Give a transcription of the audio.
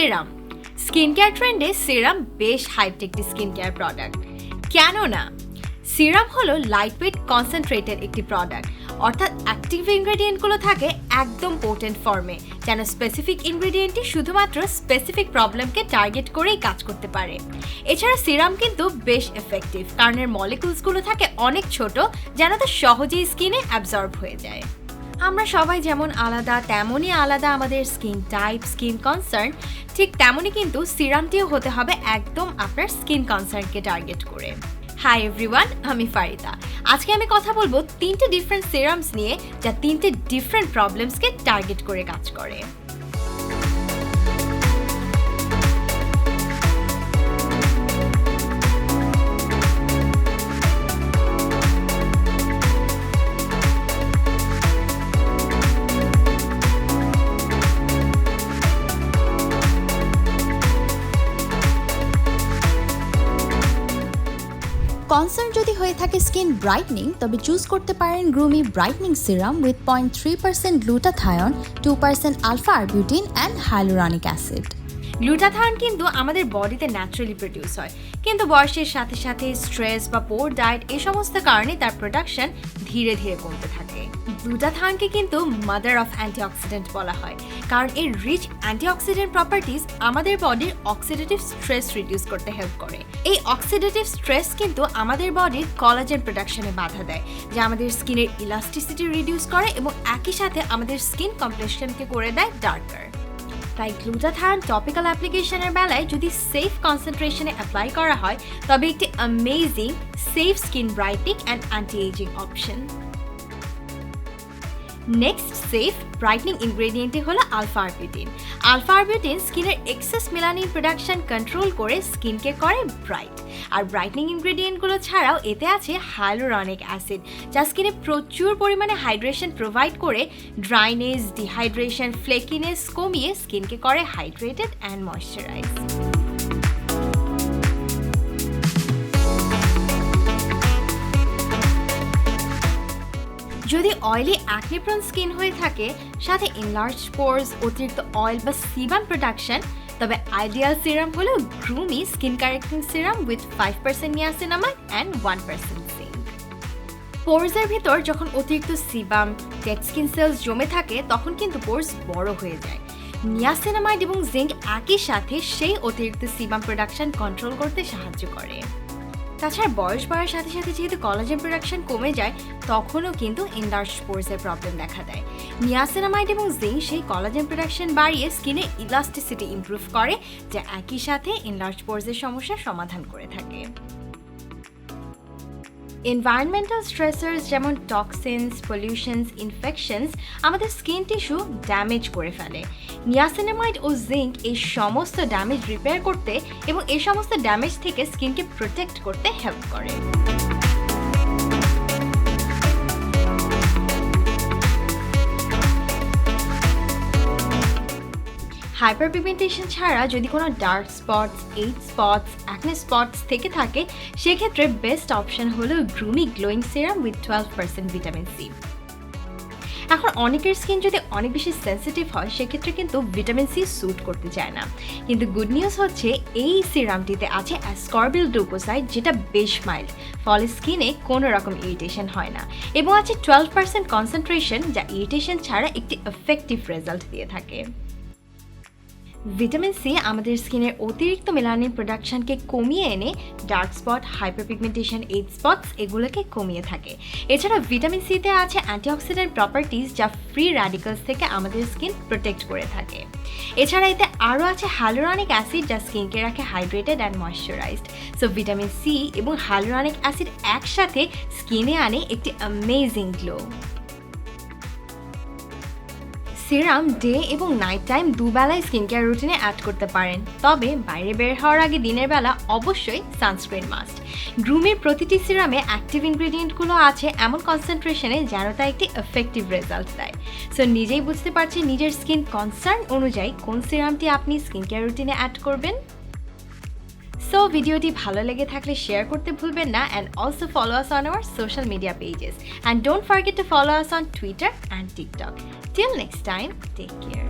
সেরাম skin care ট্রেন্ডে সেরাম বেশ hyped একটি স্কিন কেয়ার প্রোডাক্ট। কেন না? সেরাম হলো লাইটওয়েট কনসেন্ট্রেটেড একটি প্রোডাক্ট, অর্থাৎ অ্যাক্টিভ ইনগ্রেডিয়েন্টগুলো থাকে একদম পোটেন্ট ফর্মে, যেন স্পেসিফিক ইনগ্রেডিয়েন্টটি শুধুমাত্র স্পেসিফিক প্রবলেমকে টার্গেট করেই কাজ করতে পারে। এছাড়া সেরাম কিন্তু বেশ এফেক্টিভ, কারণ এর মলিকুলসগুলো থাকে অনেক ছোট, যেন তা সহজেই স্কিনে অ্যাবজর্ব হয়ে যায়। আমরা সবাই যেমন আলাদা, তেমনই আলাদা আমাদের স্কিন টাইপ, স্কিন কনসার্ন, ঠিক তেমনই কিন্তু সিরামটিও হতে হবে একদম আপনার স্কিন কনসার্নকে টার্গেট করে। হাই এভরিওয়ান, আমি ফারিদা। আজকে আমি কথা বলবো 3টে ডিফারেন্ট সিরামস নিয়ে, যা 3টে ডিফারেন্ট প্রবলেমসকে টার্গেট করে কাজ করে। কনসার্ন যদি হয়ে থাকে স্কিন ব্রাইটনিং, তবে চুজ করতে পারেন Groomy brightening serum with 0.3% glutathione, 2% alpha arbutin and hyaluronic acid. Glutathione কিন্তু আমাদের বডিতে ন্যাচারালি প্রডিউস হয়, কিন্তু বয়সের সাথে সাথে স্ট্রেস বা পোর ডায়েট এই সমস্ত কারণে তার প্রোডাকশন ধীরে ধীরে কমতে থাকে। গ্লুটাথায়নকে কিন্তু মাদার অফ অ্যান্টিঅক্সিডেন্ট বলা হয়, কারণ এর রিচ অ্যান্টিঅক্সিডেন্ট প্রপার্টিজ আমাদের বডির অক্সিডেটিভ স্ট্রেস রিডিউস করতে হেল্প করে। এই অক্সিডেটিভ স্ট্রেস কিন্তু আমাদের বডির কলাজেন প্রোডাকশনে বাধা দেয়, যা আমাদের স্কিনের ইলাস্টিসিটি রিডিউস করে এবং একই সাথে আমাদের স্কিন কমপ্লেক্সনকে করে দেয় ডার্কার। তাই গ্লুটাথায়ন টপিক্যাল অ্যাপ্লিকেশনের বেলায় যদি সেফ কনসেন্ট্রেশনে অ্যাপ্লাই করা হয়, তবে একটি amazing safe skin brightening and anti ageing option. Next safe brightening ইনগ্রেডিয়েন্টটি হলো আলফা আরবিউটিন। আলফা আরবিউটিন স্কিনের এক্সেস মেলানিন প্রোডাকশন কন্ট্রোল করে স্কিনকে করে ব্রাইট। আর ব্রাইটনিং ইনগ্রেডিয়েন্টগুলো ছাড়াও এতে আছে হাইলুরনিক অ্যাসিড, যা স্কিনে প্রচুর পরিমাণে হাইড্রেশন প্রোভাইড করে ড্রাইনেস, ডিহাইড্রেশন, ফ্লেকিনেস কমিয়ে স্কিনকে করে হাইড্রেটেড অ্যান্ড ময়শ্চারাইজ। যদি অয়েলি অ্যাকনে প্রোন স্কিন হয়ে থাকে, সাথে ইনলার্জ পোরস, অতিরিক্ত অয়েল বা সিবাম প্রোডাকশন, তবে আইডিয়াল সিরাম হলো Groomy skin correcting serum with 5% niacinamide and 1% zinc. পোরসের ভিতর যখন অতিরিক্ত সিবাম, ডেড স্কিন সেলস জমে থাকে, তখন কিন্তু পোরস বড় হয়ে যায়। নিয়াসিনামাইড এবং জিঙ্ক একই সাথে সেই অতিরিক্ত সিবাম প্রোডাকশন কন্ট্রোল করতে সাহায্য করে। তাছাড়া বয়স বাড়ার সাথে সাথে যেহেতু কলাজেন প্রোডাকশন কমে যায়, তখনও কিন্তু ইনলার্জ পোরসের প্রবলেম দেখা দেয়। নিয়াসিনামাইড এবং জিঙ্ক সেই কলাজেন প্রোডাকশন বাড়িয়ে স্কিনের ইলাস্টিসিটি ইমপ্রুভ করে, যা একই সাথে ইনলার্জ পোরসের সমস্যার সমাধান করে থাকে। এনভায়রনমেন্টাল স্ট্রেসার্স যেমন টক্সিনস, পলিউশনস, ইনফেকশনস আমাদের স্কিন টিস্যু ড্যামেজ করে ফেলে। নিয়াসিনামাইড ও জিঙ্ক এই সমস্ত ড্যামেজ রিপেয়ার করতে এবং এই সমস্ত ড্যামেজ থেকে স্কিনকে প্রোটেক্ট করতে হেল্প করে। হাইপারপিগমেন্টেশন ছাড়া যদি কোনো dark spots, age spots, acne spots থেকে থাকে, সেক্ষেত্রে বেস্ট অপশন হলো Groomy glowing serum with 12% vitamin C. এখন অনেকের স্কিন যদি অনেক বেশি সেন্সিটিভ হয়, সেক্ষেত্রে কিন্তু ভিটামিন সি স্যুট করতে চায় না, কিন্তু গুড নিউজ হচ্ছে এই সিরামটিতে আছে অ্যাসকর্বিল গ্লুকোসাইড, যেটা বেশ মাইল্ড, ফলে স্কিনে কোনো রকম ইরিটেশন হয় না, এবং আছে 12% কনসেন্ট্রেশন, যা ইরিটেশন ছাড়া একটি এফেক্টিভ রেজাল্ট দিয়ে থাকে। ভিটামিন সি আমাদের স্কিনের অতিরিক্ত মেলানিন প্রোডাকশনকে কমিয়ে এনে dark spot, hyperpigmentation, age spots এগুলোকে কমিয়ে থাকে। এছাড়া ভিটামিন সিতে আছে অ্যান্টিঅক্সিডেন্ট প্রপার্টিজ, যা ফ্রি র্যাডিক্যালস থেকে আমাদের স্কিন প্রোটেক্ট করে থাকে। এছাড়া এতে আরও আছে হাইলুরনিক অ্যাসিড, যা স্কিনকে রাখে hydrated and moisturised. So vitamin C এবং হাইলুরনিক অ্যাসিড একসাথে স্কিনে আনে একটি অ্যামেজিং গ্লো। সিরাম ডে এবং নাইট টাইম দুবেলায় স্কিন কেয়ার রুটিনে অ্যাড করতে পারেন, তবে বাইরে বের হওয়ার আগে দিনের বেলা অবশ্যই সানস্ক্রিন মাস্ট। গ্রুমির প্রতিটি সিরামে অ্যাক্টিভ ইনগ্রেডিয়েন্টগুলো আছে এমন কনসেন্ট্রেশনে যেন তা একটি এফেক্টিভ রেজাল্ট দেয়। সো নিজেই বুঝতে পারছেন নিজের স্কিন কনসার্ন অনুযায়ী কোন সিরামটি আপনি স্কিন কেয়ার রুটিনে অ্যাড করবেন। সো ভিডিওটি ভালো লেগে থাকলে শেয়ার করতে ভুলবেন না, and also follow us on our social media pages, and don't forget to follow us on Twitter and TikTok. Till next time, take care.